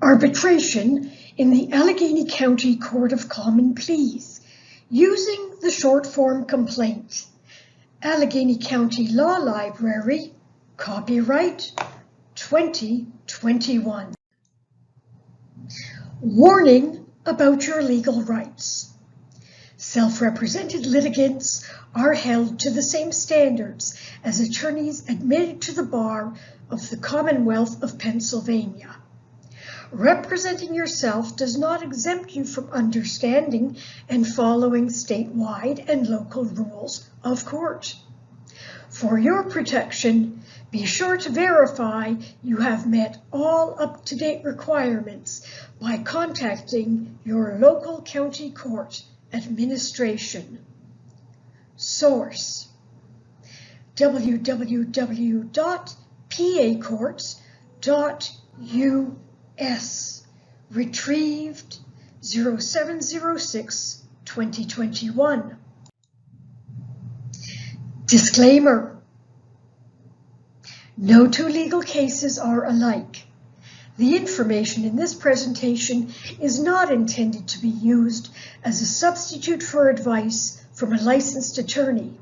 Arbitration in the Allegheny County Court of Common Pleas using the short form complaint. Allegheny County Law Library, copyright 2021. Warning about your legal rights. Self-represented litigants are held to the same standards as attorneys admitted to the bar of the Commonwealth of Pennsylvania. Representing yourself does not exempt you from understanding and following statewide and local rules of court. For your protection, be sure to verify you have met all up-to-date requirements by contacting your local county court administration. Source: www.pacourts.us. Retrieved 07/06/2021. Disclaimer: no two legal cases are alike. The information in this presentation is not intended to be used as a substitute for advice from a licensed attorney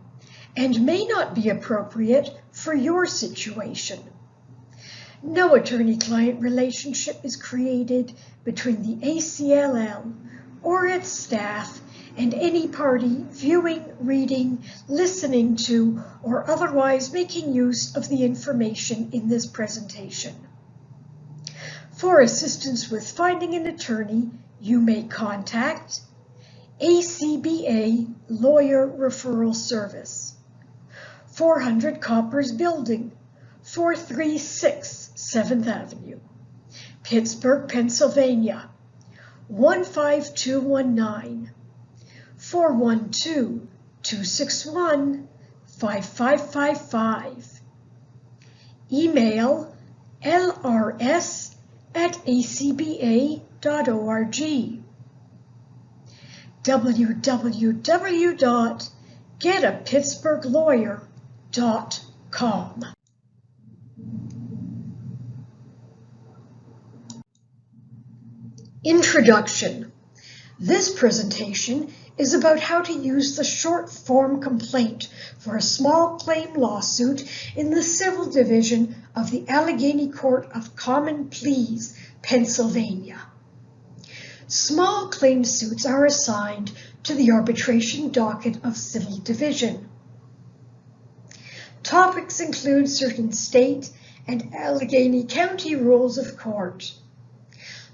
and may not be appropriate for your situation. No attorney-client relationship is created between the ACLL or its staff and any party viewing, reading, listening to, or otherwise making use of the information in this presentation. For assistance with finding an attorney, you may contact ACBA Lawyer Referral Service, 400 Coppers Building, 436 7th Avenue, Pittsburgh, Pennsylvania, 15219, 412-261-5555. Email lrs@acba.org. www.getapittsburghlawyer.com. Introduction. This presentation is about how to use the short form complaint for a small claim lawsuit in the Civil Division of the Allegheny Court of Common Pleas, Pennsylvania. Small claim suits are assigned to the arbitration docket of Civil Division. Topics include certain state and Allegheny County rules of court,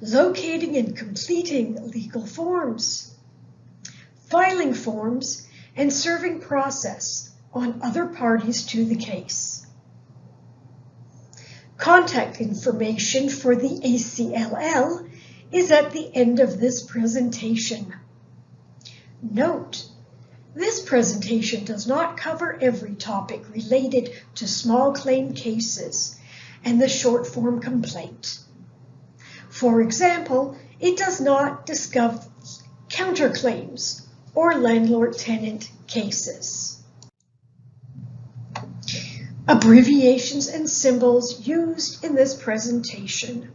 locating and completing legal forms, filing forms, and serving process on other parties to the case. Contact information for the ACLL is at the end of this presentation. Note: this presentation does not cover every topic related to small claim cases and the short form complaint. For example, it does not discuss counterclaims or landlord-tenant cases. Abbreviations and symbols used in this presentation.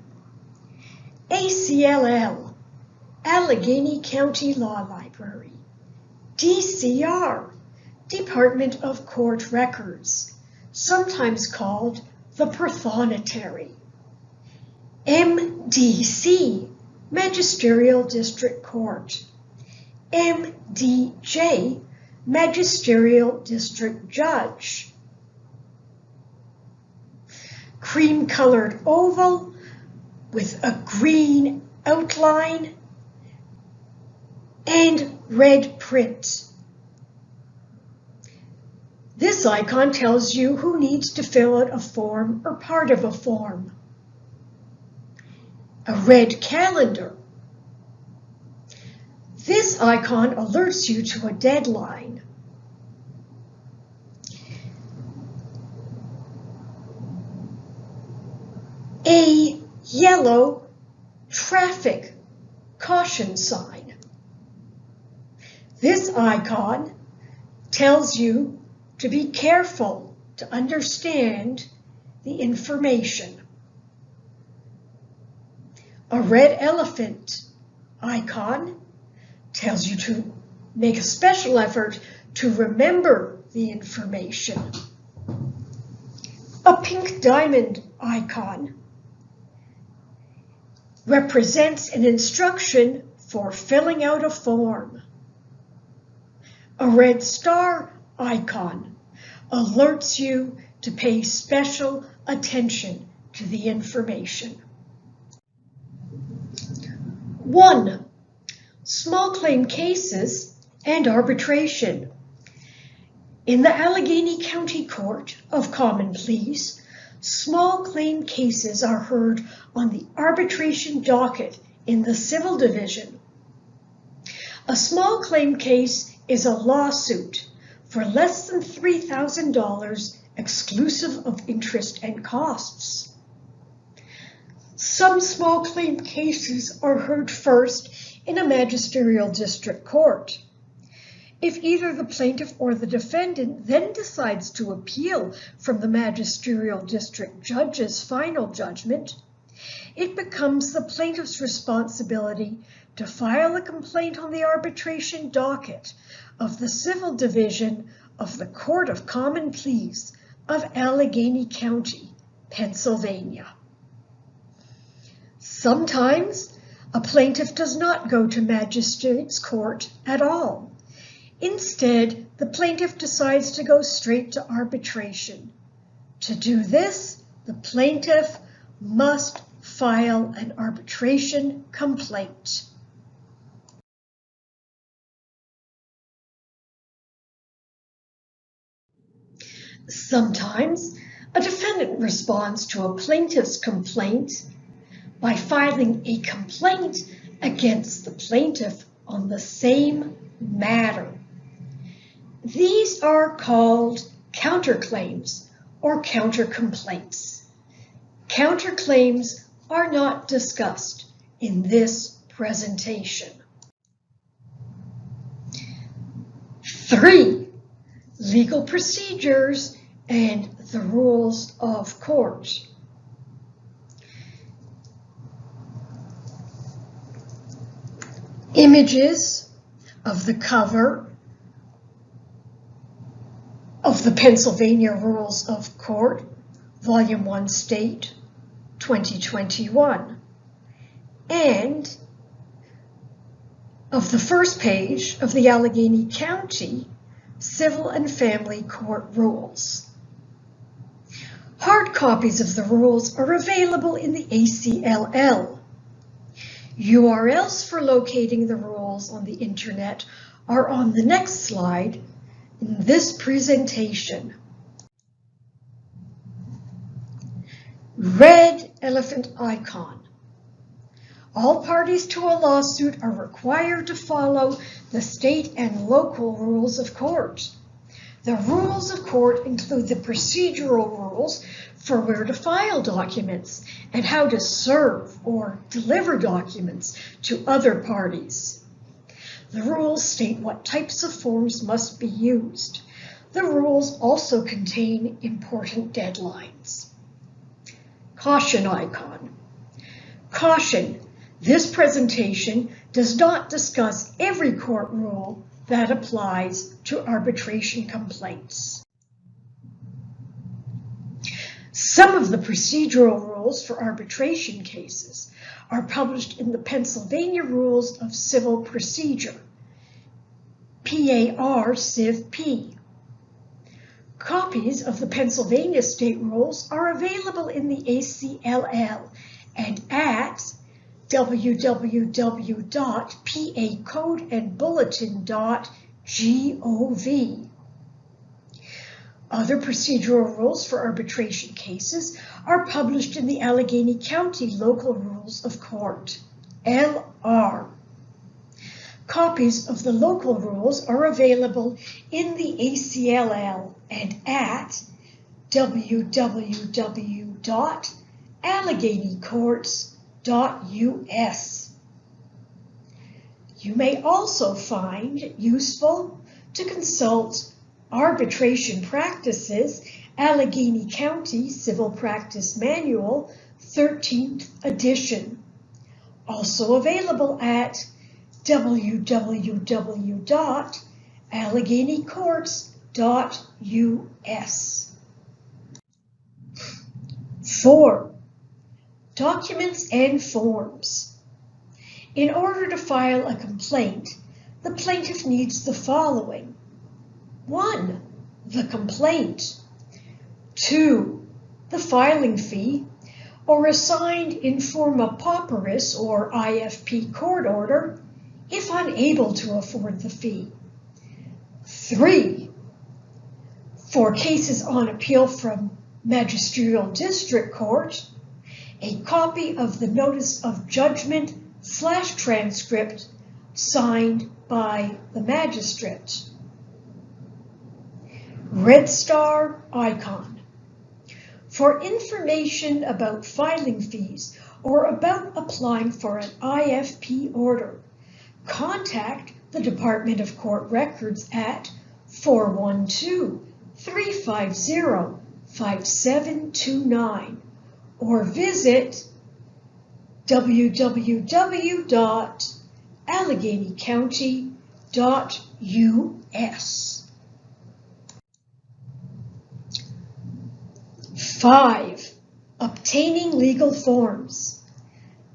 ACLL, Allegheny County Law Library. DCR, Department of Court Records, sometimes called the Prothonotary. MDC, Magisterial District Court. MDJ, Magisterial District Judge. Cream-colored oval with a green outline and red print. This icon tells you who needs to fill out a form or part of a form. A red calendar. This icon alerts you to a deadline. A yellow traffic caution sign. This icon tells you to be careful to understand the information. A red elephant icon tells you to make a special effort to remember the information. A pink diamond icon represents an instruction for filling out a form. A red star icon alerts you to pay special attention to the information. 1. Small claim cases and arbitration. In the Allegheny County Court of Common Pleas, small claim cases are heard on the arbitration docket in the Civil Division. A small claim case is a lawsuit for less than $3,000 exclusive of interest and costs. Some small claim cases are heard first in a magisterial district court. If either the plaintiff or the defendant then decides to appeal from the magisterial district judge's final judgment, it becomes the plaintiff's responsibility to file a complaint on the arbitration docket of the Civil Division of the Court of Common Pleas of Allegheny County, Pennsylvania. Sometimes a plaintiff does not go to magistrate's court at all. Instead, the plaintiff decides to go straight to arbitration. To do this, the plaintiff must file an arbitration complaint. Sometimes, a defendant responds to a plaintiff's complaint by filing a complaint against the plaintiff on the same matter. These are called counterclaims or countercomplaints. Counterclaims are not discussed in this presentation. 3. Legal procedures and the rules of court. Images of the cover of the Pennsylvania Rules of Court, Volume 1 State, 2021, and of the first page of the Allegheny County Civil and Family Court Rules. Hard copies of the rules are available in the ACLL. URLs for locating the rules on the internet are on the next slide in this presentation. Red elephant icon. All parties to a lawsuit are required to follow the state and local rules of court. The rules of court include the procedural rules for where to file documents and how to serve or deliver documents to other parties. The rules state what types of forms must be used. The rules also contain important deadlines. Caution icon. Caution. This presentation does not discuss every court rule that applies to arbitration complaints. Some of the procedural rules for arbitration cases are published in the Pennsylvania Rules of Civil Procedure, PAR Civ P. Copies of the Pennsylvania State Rules are available in the ACLL and at www.pacodeandbulletin.gov. Other procedural rules for arbitration cases are published in the Allegheny County Local Rules of Court, LR. Copies of the local rules are available in the ACLL and at www.alleghenycourts.us. You may also find it useful to consult Arbitration Practices, Allegheny County Civil Practice Manual, 13th edition. also available at www.alleghenycourts.us. 4. Documents and forms. In order to file a complaint, the plaintiff needs the following. 1. The complaint. 2. The filing fee, or a signed informa pauperis or IFP court order, if unable to afford the fee. 3. For cases on appeal from magisterial district court, a copy of the notice of judgment/transcript signed by the magistrate. Red star icon. For information about filing fees or about applying for an IFP order, contact the Department of Court Records at 412-350-5729 or visit www.alleghenycounty.us. 5. Obtaining legal forms.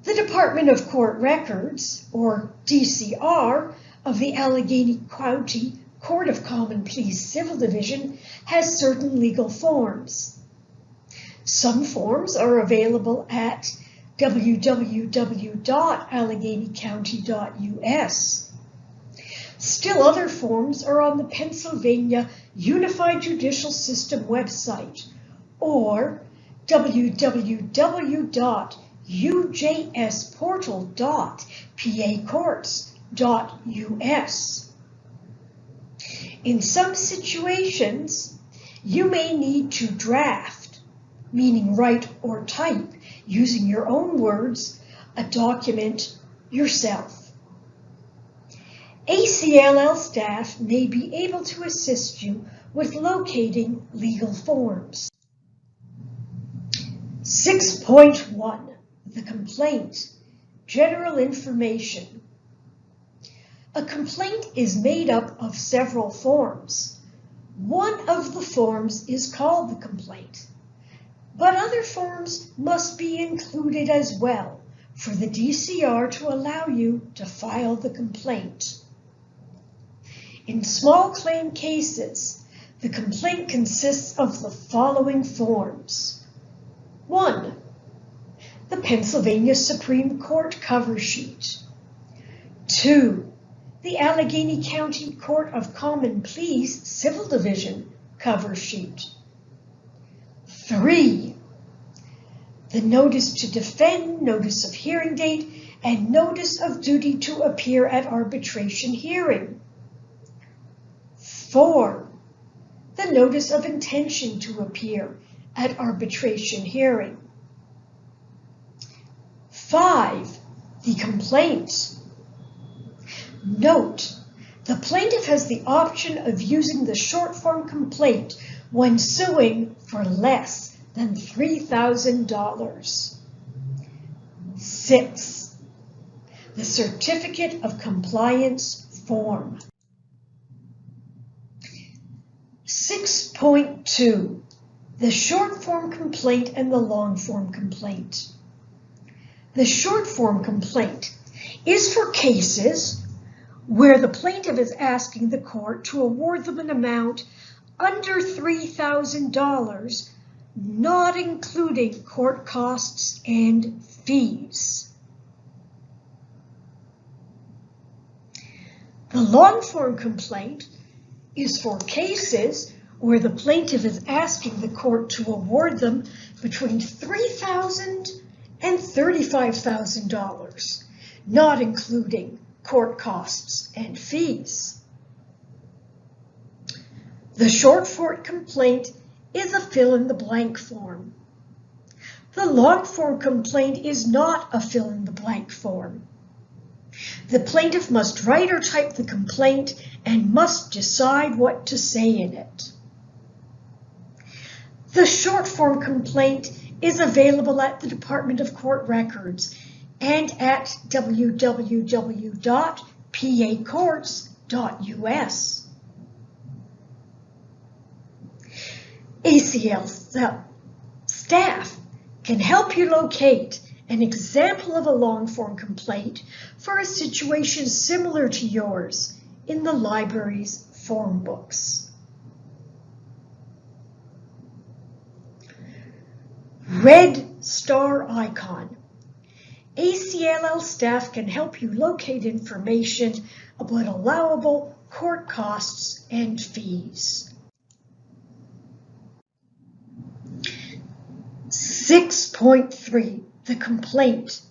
The Department of Court Records, or DCR, of the Allegheny County Court of Common Pleas Civil Division has certain legal forms. Some forms are available at www.alleghenycounty.us. Still other forms are on the Pennsylvania Unified Judicial System website, or www.ujsportal.pacourts.us. In some situations, you may need to draft, meaning write or type, using your own words, a document yourself. ACLL staff may be able to assist you with locating legal forms. 6.1. The complaint. General information. A complaint is made up of several forms. One of the forms is called the complaint, but other forms must be included as well for the DCR to allow you to file the complaint. In small claim cases, the complaint consists of the following forms. 1. The Pennsylvania Supreme Court cover sheet. 2. The Allegheny County Court of Common Pleas Civil Division cover sheet. 3. The notice to defend, notice of hearing date, and notice of duty to appear at arbitration hearing. 4. The notice of intention to appear at arbitration hearing. 5. The complaint. Note, the plaintiff has the option of using the short form complaint when suing for less than $3,000. 6. The Certificate of Compliance form. 6.2. The short form complaint and the long form complaint. The short form complaint is for cases where the plaintiff is asking the court to award them an amount under $3,000, not including court costs and fees. The long form complaint is for cases where the plaintiff is asking the court to award them between $3,000 and $35,000, not including court costs and fees. The short form complaint is a fill-in-the-blank form. The long form complaint is not a fill-in-the-blank form. The plaintiff must write or type the complaint and must decide what to say in it. The short form complaint is available at the Department of Court Records and at www.pacourts.us. ACL staff can help you locate an example of a long-form complaint for a situation similar to yours in the library's form books. Red star icon. ACLL staff can help you locate information about allowable court costs and fees. 6.3. The complaint.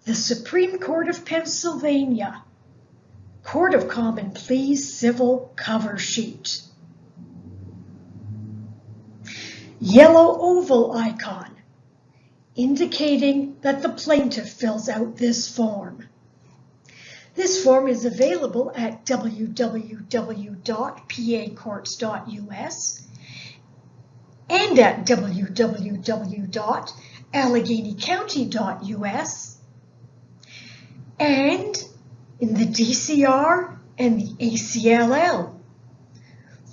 The Supreme Court of Pennsylvania Court of Common Pleas Civil Cover Sheet. Yellow oval icon, indicating that the plaintiff fills out this form. This form is available at www.pacourts.us and at www.alleghenycounty.us and in the DCR and the ACLL.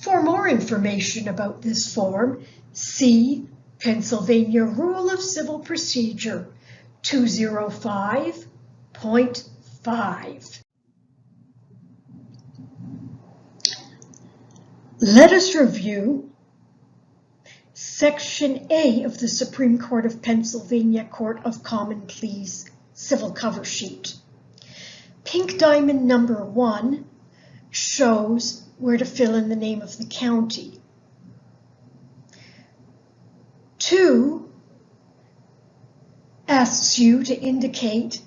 For more information about this form, see Pennsylvania Rule of Civil Procedure 205.5. Let us review Section A of the Supreme Court of Pennsylvania Court of Common Pleas Civil Cover Sheet. Pink diamond number 1 shows where to fill in the name of the county. 2 asks you to indicate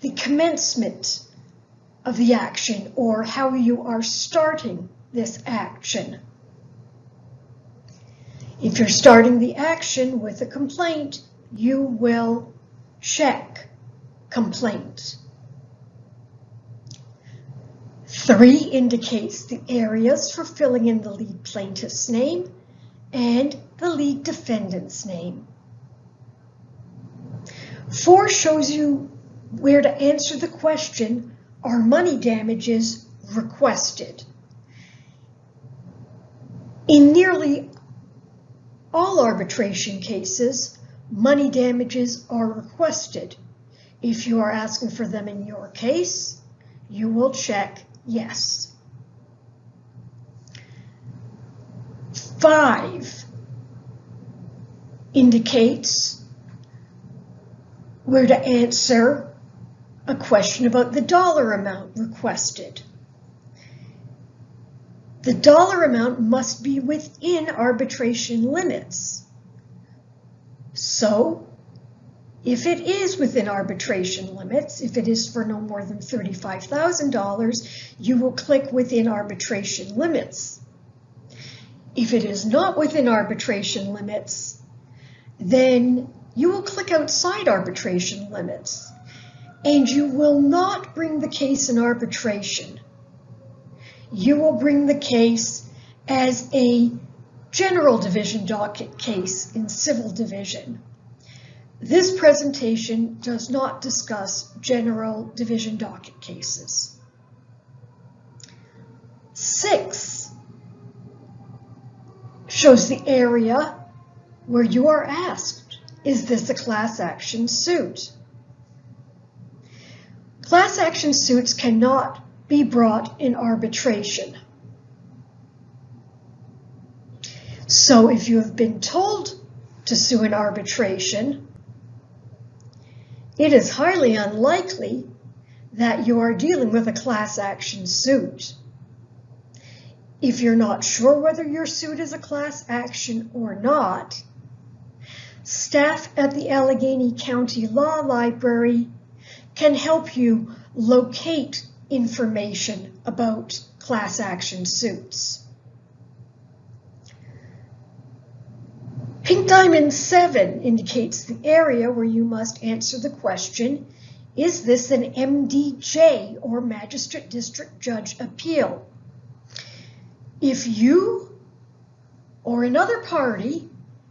the commencement of the action or how you are starting this action. If you're starting the action with a complaint, you will check complaint. 3 indicates the areas for filling in the lead plaintiff's name and the lead defendant's name. 4 shows you where to answer the question, are money damages requested? In nearly all arbitration cases, money damages are requested. If you are asking for them in your case, you will check yes. 5 indicates where to answer a question about the dollar amount requested. The dollar amount must be within arbitration limits. So, if it is within arbitration limits, if it is for no more than $35,000, you will click within arbitration limits. If it is not within arbitration limits, then you will click outside arbitration limits, and you will not bring the case in arbitration. You will bring the case as a general division docket case in civil division. This presentation does not discuss general division docket cases. 6 shows the area where you are asked, is this a class action suit? Class action suits cannot be brought in arbitration. So if you have been told to sue in arbitration, it is highly unlikely that you are dealing with a class action suit. If you're not sure whether your suit is a class action or not, staff at the Allegheny County Law Library can help you locate information about class action suits. Pink diamond 7 indicates the area where you must answer the question, is this an MDJ or Magistrate District Judge appeal? If you or another party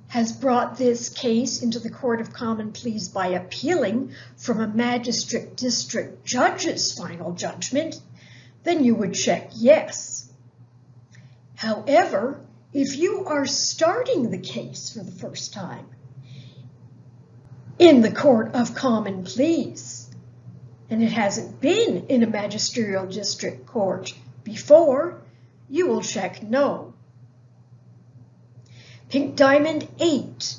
has brought this case into the Court of Common Pleas by appealing from a magistrate district judge's final judgment, then you would check yes. However, if you are starting the case for the first time in the Court of Common Pleas, and it hasn't been in a magisterial district court before, you will check no. Pink Diamond 8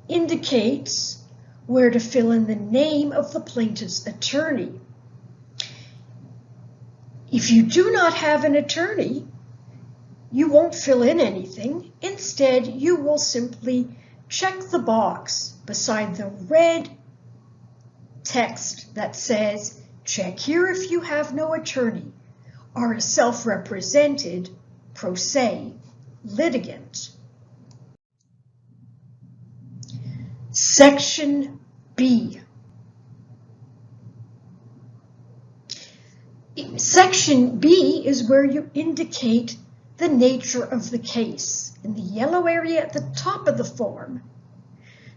indicates where to fill in the name of the plaintiff's attorney. If you do not have an attorney, you won't fill in anything. Instead, you will simply check the box beside the red text that says, check here if you have no attorney, are a self-represented pro se litigant. Section B. Section B is where you indicate the nature of the case. In the yellow area at the top of the form,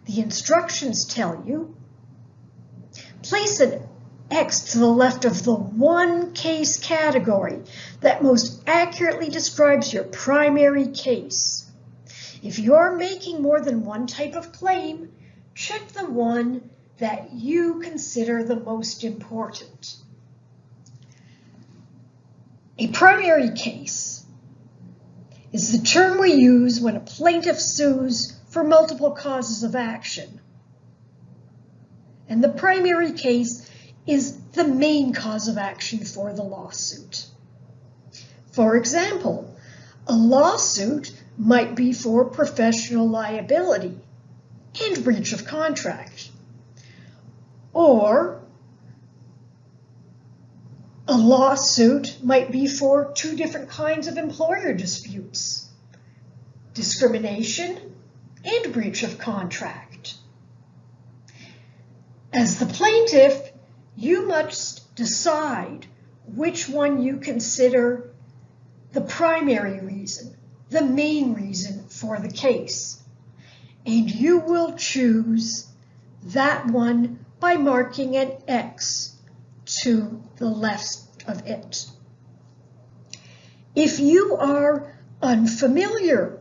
the instructions tell you, place an X to the left of the one case category that most accurately describes your primary case. If you're making more than one type of claim, check the one that you consider the most important. A primary case is the term we use when a plaintiff sues for multiple causes of action. And the primary case is the main cause of action for the lawsuit. For example, a lawsuit might be for professional liability and breach of contract, or a lawsuit might be for two different kinds of employer disputes, discrimination and breach of contract. As the plaintiff, you must decide which one you consider the primary reason, the main reason for the case. And you will choose that one by marking an X to the left of it. If you are unfamiliar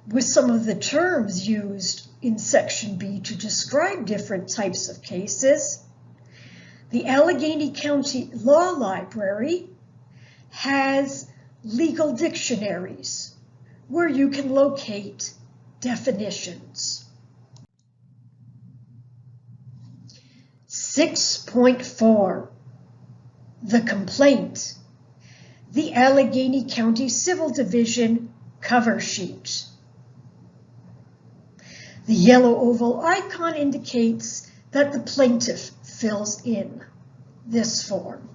with some of the terms used in Section B to describe different types of cases, the Allegheny County Law Library has legal dictionaries where you can locate definitions. 6.4. The complaint. The Allegheny County Civil Division cover sheet. The yellow oval icon indicates that the plaintiff fills in this form.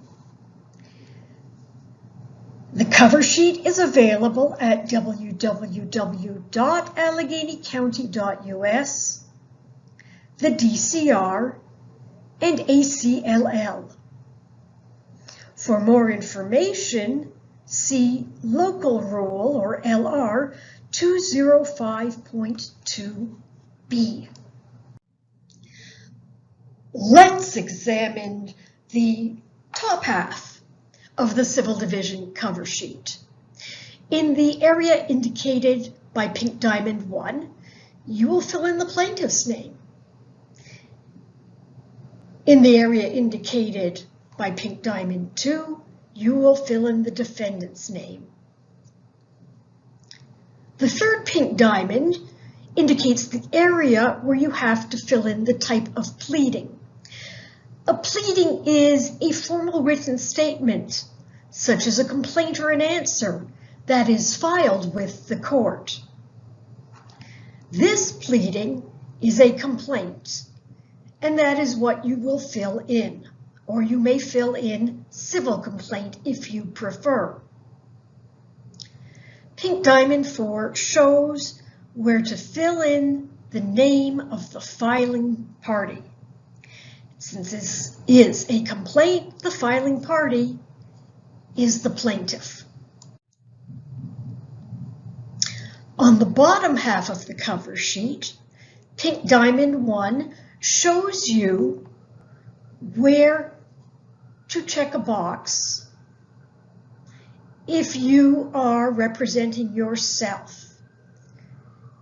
The cover sheet is available at www.alleghenycounty.us, the DCR, and ACLL. For more information, see Local Rule, or LR, 205.2b. Let's examine the top half of the Civil Division cover sheet. In the area indicated by Pink Diamond 1, you will fill in the plaintiff's name. In the area indicated by Pink Diamond 2, you will fill in the defendant's name. The third pink diamond indicates the area where you have to fill in the type of pleading. A pleading is a formal written statement, such as a complaint or an answer, that is filed with the court. This pleading is a complaint, and that is what you will fill in, or you may fill in civil complaint if you prefer. Pink Diamond 4 shows where to fill in the name of the filing party. Since this is a complaint, the filing party is the plaintiff. On the bottom half of the cover sheet, Pink Diamond 1 shows you where to check a box if you are representing yourself.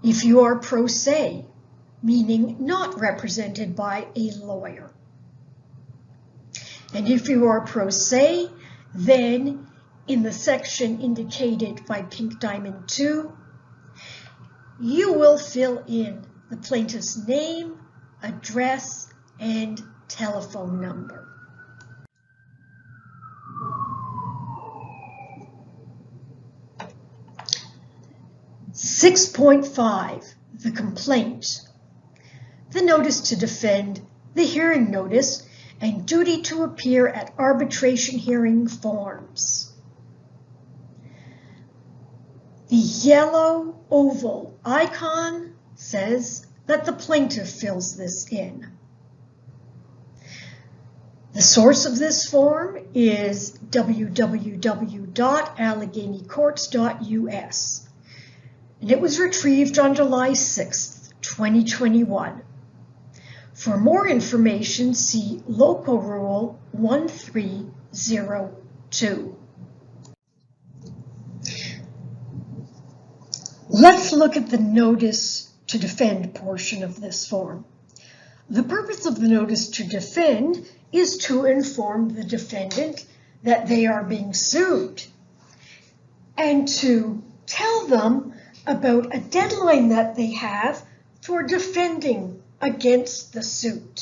If you are pro se, meaning not represented by a lawyer. And if you are pro se, then in the section indicated by Pink Diamond 2, you will fill in the plaintiff's name, address, and telephone number. (6.5) The complaint. The notice to defend, the hearing notice, and duty to appear at arbitration hearing forms. The yellow oval icon says that the plaintiff fills this in. The source of this form is www.alleghenycourts.us, and it was retrieved on July 6th, 2021. For more information, see Local Rule 1302. Let's look at the notice to defend portion of this form. The purpose of the notice to defend is to inform the defendant that they are being sued and to tell them about a deadline that they have for defending against the suit.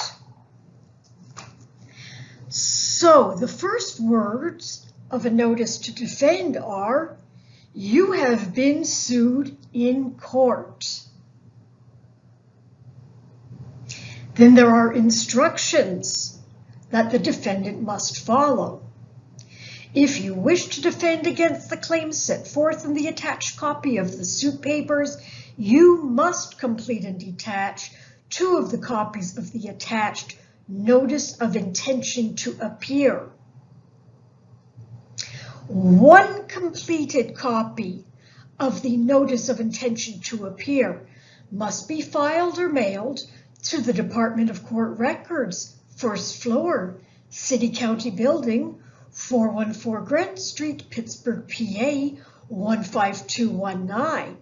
So the first words of a notice to defend are, "You have been sued in court." Then there are instructions that the defendant must follow. If you wish to defend against the claims set forth in the attached copy of the suit papers, you must complete and detach 2 of the copies of the attached notice of intention to appear. 1 completed copy of the notice of intention to appear must be filed or mailed to the Department of Court Records, 1st floor, City County Building, 414 Grant Street, Pittsburgh, PA, 15219.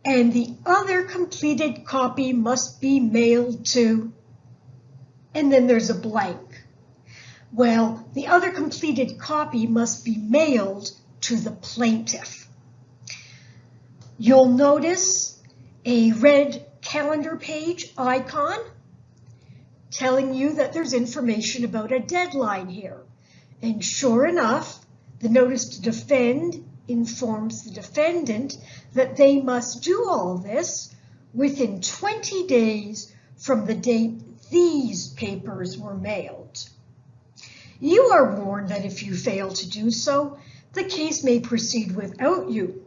And the other completed copy must be mailed to, and then there's a blank. Well, the other completed copy must be mailed to the plaintiff. You'll notice a red calendar page icon telling you that there's information about a deadline here. And sure enough, the notice to defend informs the defendant that they must do all this within 20 days from the date these papers were mailed. You are warned that if you fail to do so, the case may proceed without you,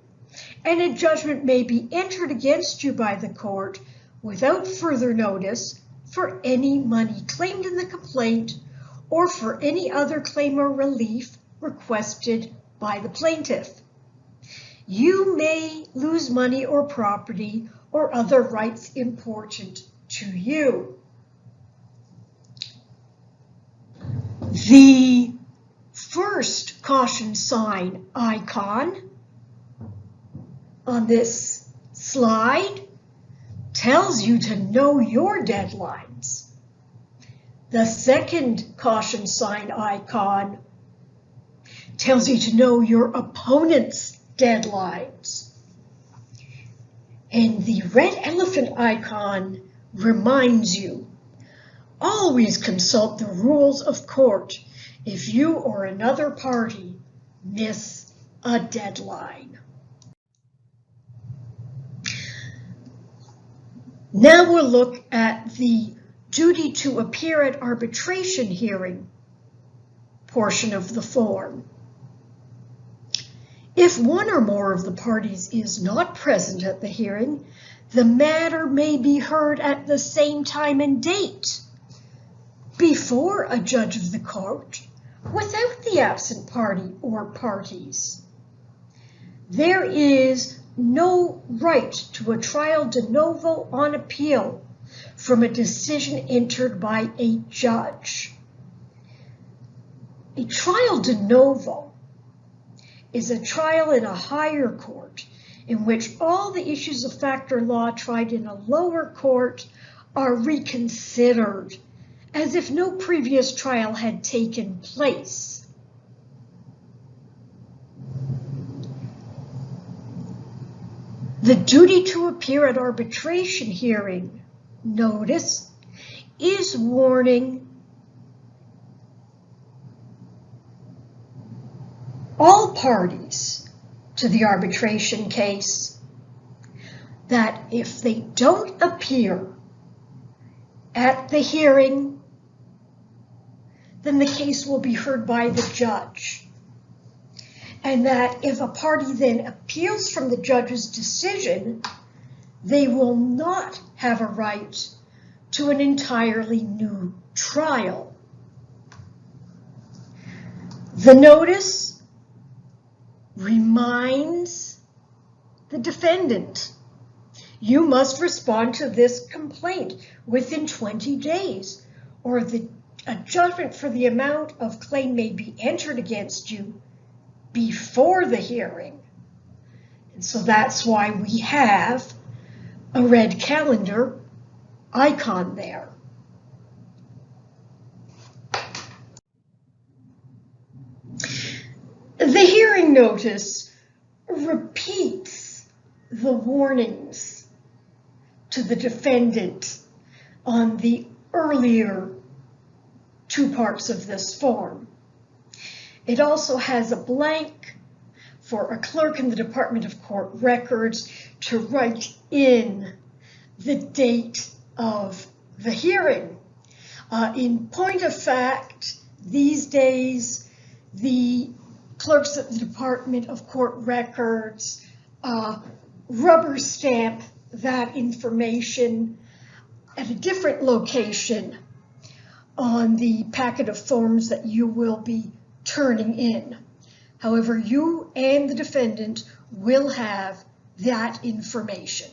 and a judgment may be entered against you by the court without further notice for any money claimed in the complaint or for any other claim or relief requested by the plaintiff. You may lose money or property or other rights important to you. The first caution sign icon on this slide tells you to know your deadlines. The second caution sign icon tells you to know your opponent's deadlines. And the red elephant icon reminds you, always consult the rules of court if you or another party miss a deadline. Now we'll look at the duty to appear at arbitration hearing portion of the form. If one or more of the parties is not present at the hearing, the matter may be heard at the same time and date before a judge of the court without the absent party or parties. There is no right to a trial de novo on appeal from a decision entered by a judge. A trial de novo is a trial in a higher court in which all the issues of fact or law tried in a lower court are reconsidered, as if no previous trial had taken place. The duty to appear at arbitration hearing notice is warning all parties to the arbitration case that if they don't appear at the hearing, then the case will be heard by the judge. And that if a party then appeals from the judge's decision, they will not have a right to an entirely new trial. The notice reminds the defendant, you must respond to this complaint within 20 days, or a judgment for the amount of claim may be entered against you before the hearing. And so that's why we have a red calendar icon there. The hearing notice repeats the warnings to the defendant on the earlier two parts of this form. It also has a blank for a clerk in the Department of Court Records to write in the date of the hearing. In point of fact, these days, the clerks at the Department of Court Records rubber stamp that information at a different location on the packet of forms that you will be turning in. However, you and the defendant will have that information.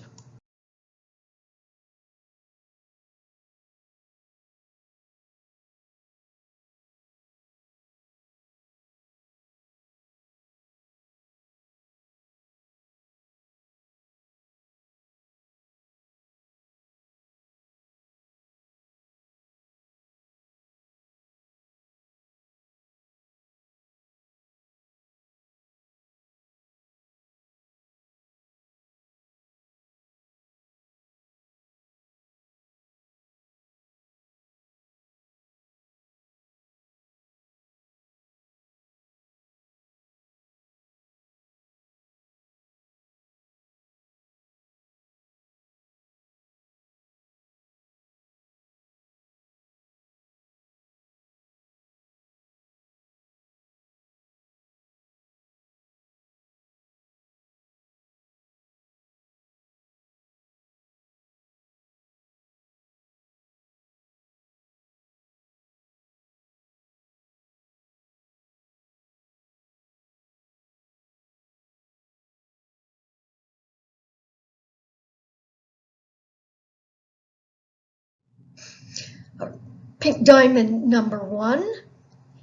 Pink diamond number 1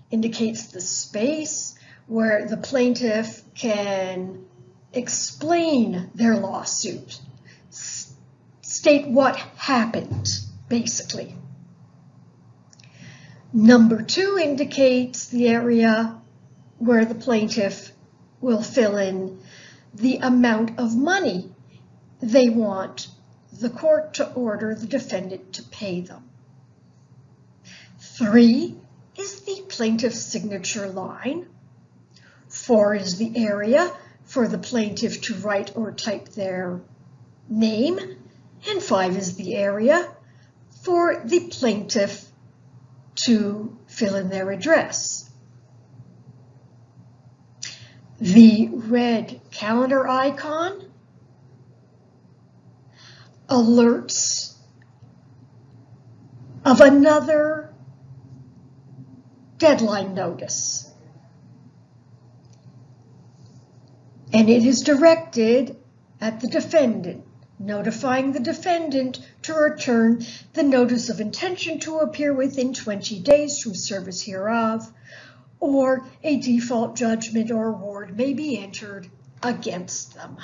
indicates the space where the plaintiff can explain their lawsuit, state what happened, basically. Number 2 indicates the area where the plaintiff will fill in the amount of money they want the court to order the defendant to pay them. 3 is the plaintiff's signature line. 4 is the area for the plaintiff to write or type their name. And 5 is the area for the plaintiff to fill in their address. The red calendar icon alerts of another deadline notice, and it is directed at the defendant, notifying the defendant to return the notice of intention to appear within 20 days from service hereof, or a default judgment or award may be entered against them.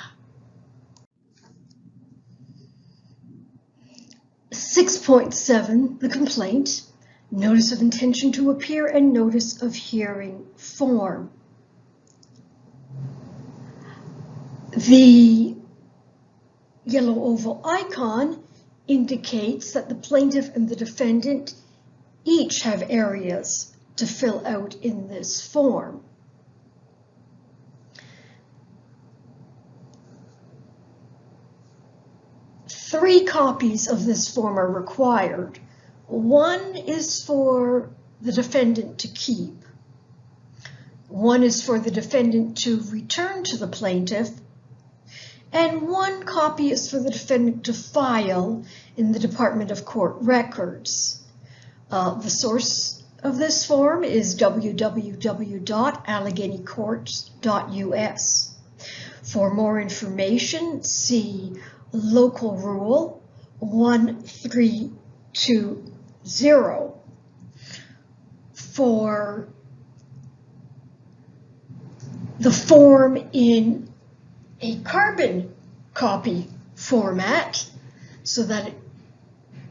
6.7, the complaint, notice of intention to appear and notice of hearing form. The yellow oval icon indicates that the plaintiff and the defendant each have areas to fill out in this form. Three copies of this form are required. One is for the defendant to keep. One is for the defendant to return to the plaintiff. And one copy is for the defendant to file in the Department of Court Records. The source of this form is www.alleghenycourts.us. For more information, see Local Rule 1320 for the form in a carbon copy format so that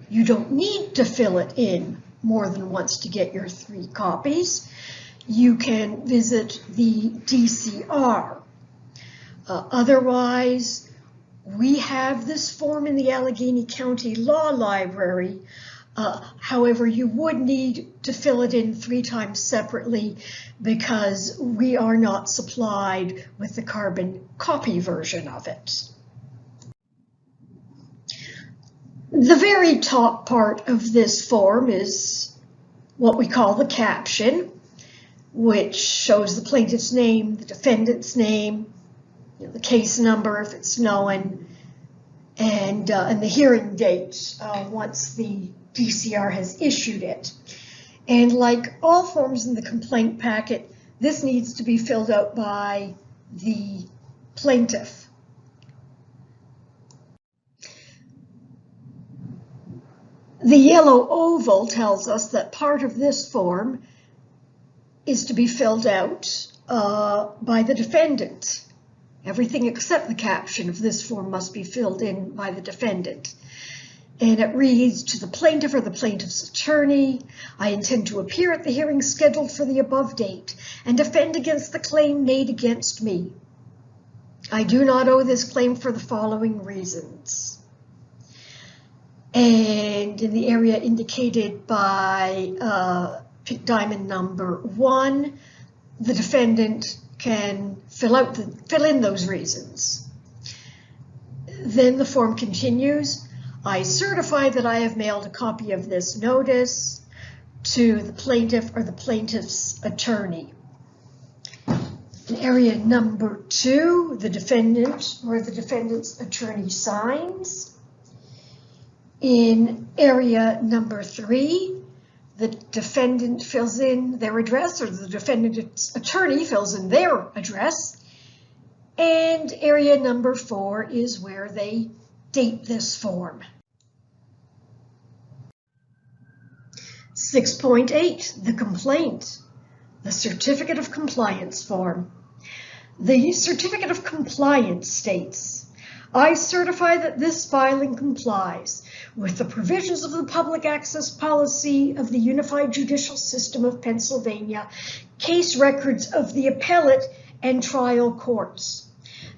you don't need to fill it in more than once to get your 3 copies. You can visit the DCR. Otherwise, we have this form in the Allegheny County Law Library. However, you would need to fill it in 3 times separately because we are not supplied with the carbon copy version of it. The very top part of this form is what we call the caption, which shows the plaintiff's name, the defendant's name, the case number if it's known, and the hearing date once the DCR has issued it. And like all forms in the complaint packet, this needs to be filled out by the plaintiff. The yellow oval tells us that part of this form is to be filled out by the defendant. Everything except the caption of this form must be filled in by the defendant. And it reads, to the plaintiff or the plaintiff's attorney, I intend to appear at the hearing scheduled for the above date and defend against the claim made against me. I do not owe this claim for the following reasons. And in the area indicated by pick diamond number 1, the defendant can fill in those reasons. Then the form continues. I certify that I have mailed a copy of this notice to the plaintiff or the plaintiff's attorney. In area number 2, the defendant or the defendant's attorney signs. In area number 3, the defendant fills in their address, or the defendant's attorney fills in their address. And area number 4 is where they date this form. 6.8, the complaint, the certificate of compliance form. The certificate of compliance states, I certify that this filing complies with the provisions of the public access policy of the Unified Judicial System of Pennsylvania, case records of the appellate and trial courts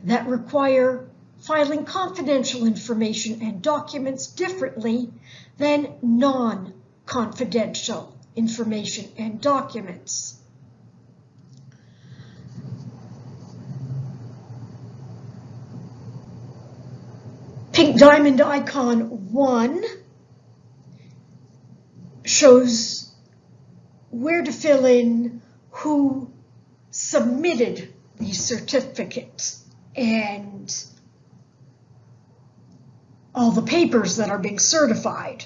that require filing confidential information and documents differently than non-confidential information and documents. Pink diamond icon 1 shows where to fill in who submitted the certificate and all the papers that are being certified.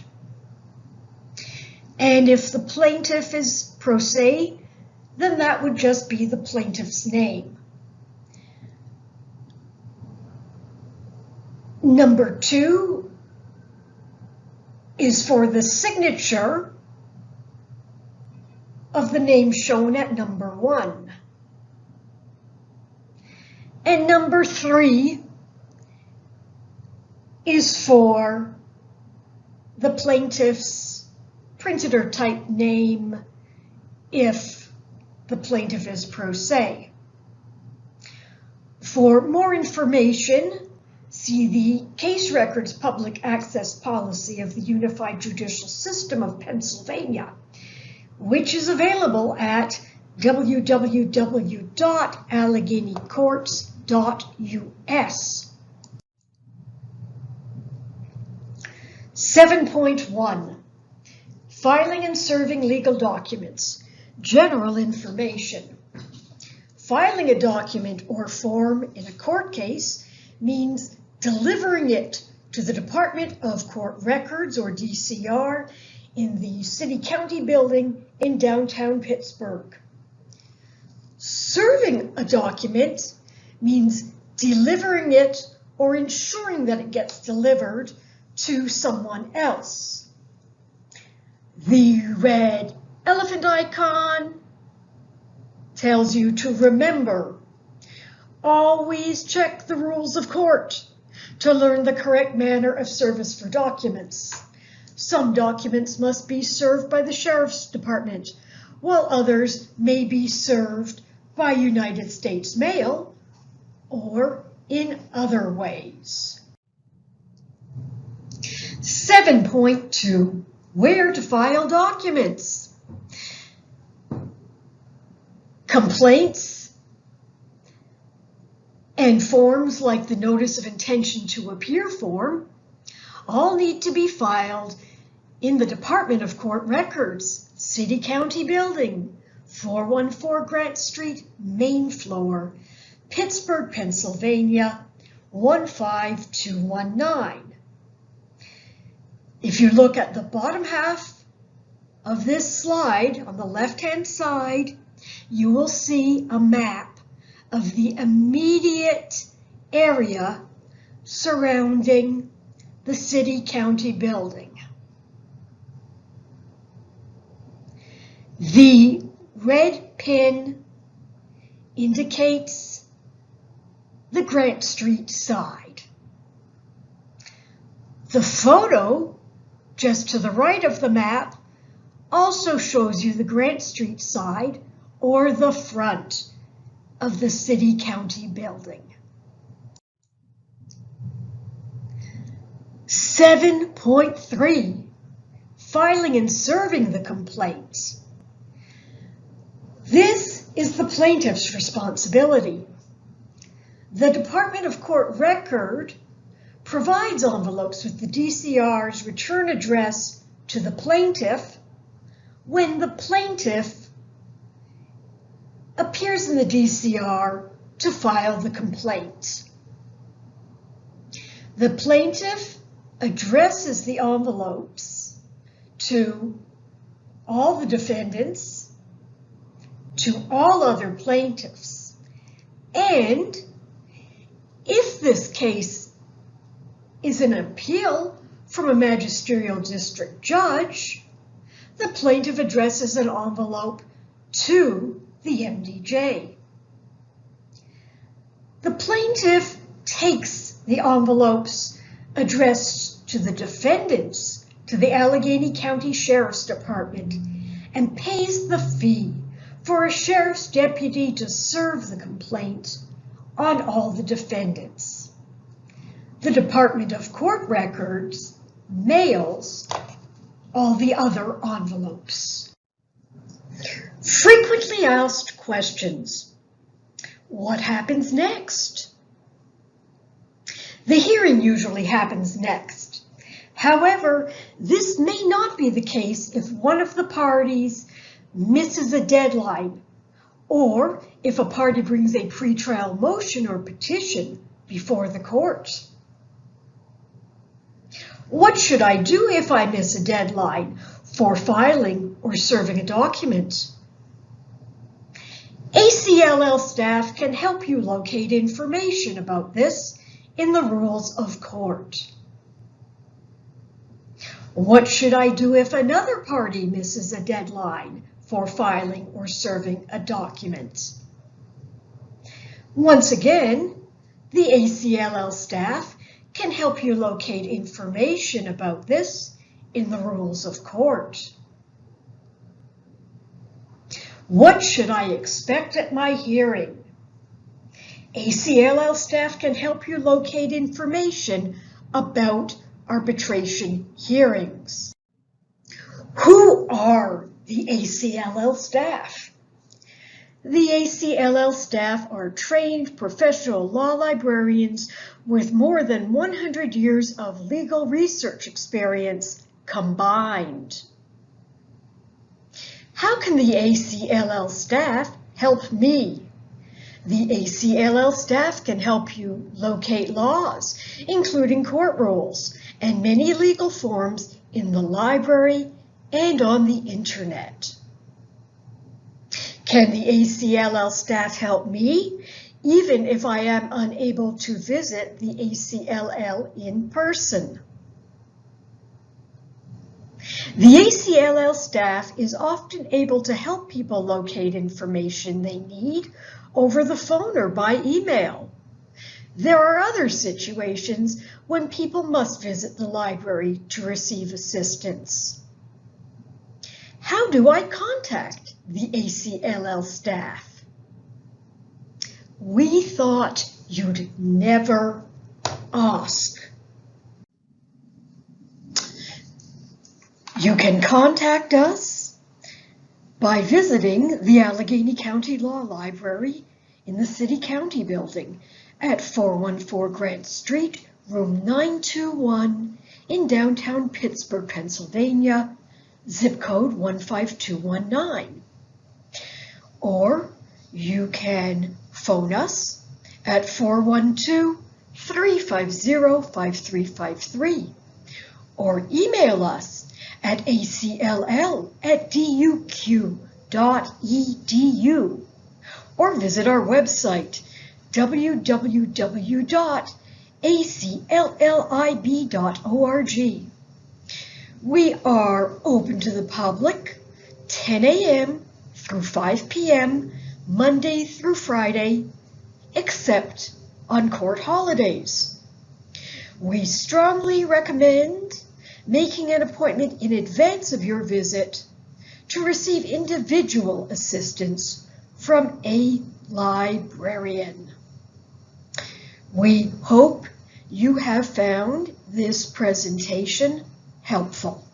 And if the plaintiff is pro se, then that would just be the plaintiff's name. Number 2 is for the signature of the name shown at number 1. And number 3 is for the plaintiff's printed or typed name if the plaintiff is pro se. For more information, see the Case Records Public Access Policy of the Unified Judicial System of Pennsylvania, which is available at www.alleghenycourts.us. 7.1. Filing and serving legal documents. General information. Filing a document or form in a court case means delivering it to the Department of Court Records, or DCR, in the City County building in downtown Pittsburgh. Serving a document means delivering it or ensuring that it gets delivered to someone else. The red elephant icon tells you to remember. Always check the rules of court to learn the correct manner of service for documents. Some documents must be served by the Sheriff's Department, while others may be served by United States Mail or in other ways. 7.2. Where to file documents. Complaints and forms like the Notice of Intention to Appear form all need to be filed in the Department of Court Records, City County Building, 414 Grant Street, main floor, Pittsburgh, Pennsylvania, 15219. If you look at the bottom half of this slide on the left-hand side, you will see a map of the immediate area surrounding the City County building. The red pin indicates the Grant Street side. The photo just to the right of the map also shows you the Grant Street side, or the front of the City County building. 7.3. Filing and serving the complaint. This is the plaintiff's responsibility. The Department of Court Record provides envelopes with the DCR's return address to the plaintiff when the plaintiff appears in the DCR to file the complaint. The plaintiff addresses the envelopes to all the defendants, to all other plaintiffs, and if this case is an appeal from a magisterial district judge, the plaintiff addresses an envelope to the MDJ. The plaintiff takes the envelopes addressed to the defendants to the Allegheny County Sheriff's Department and pays the fee for a sheriff's deputy to serve the complaint on all the defendants. The Department of Court Records mails all the other envelopes. Frequently asked questions. What happens next? The hearing usually happens next. However, this may not be the case if one of the parties misses a deadline, or if a party brings a pretrial motion or petition before the court. What should I do if I miss a deadline for filing or serving a document? ACLL staff can help you locate information about this in the rules of court. What should I do if another party misses a deadline for filing or serving a document? Once again, the ACLL staff can help you locate information about this in the rules of court. What should I expect at my hearing? ACLL staff can help you locate information about arbitration hearings. Who are the ACLL staff? The ACLL staff are trained professional law librarians with more than 100 years of legal research experience combined. How can the ACLL staff help me? The ACLL staff can help you locate laws, including court rules, and many legal forms in the library and on the internet. Can the ACLL staff help me, even if I am unable to visit the ACLL in person? The ACLL staff is often able to help people locate information they need over the phone or by email. There are other situations when people must visit the library to receive assistance. How do I contact the ACLL staff? We thought you'd never ask. You can contact us by visiting the Allegheny County Law Library in the City County Building at 414 Grant Street, room 921 in downtown Pittsburgh, Pennsylvania, zip code 15219. Or you can phone us at 412-350-5353 or email us at acll@duq.edu or visit our website www.acllib.org. We are open to the public 10 a.m. through 5 p.m. Monday through Friday, except on court holidays. We strongly recommend making an appointment in advance of your visit to receive individual assistance from a librarian. We hope you have found this presentation helpful.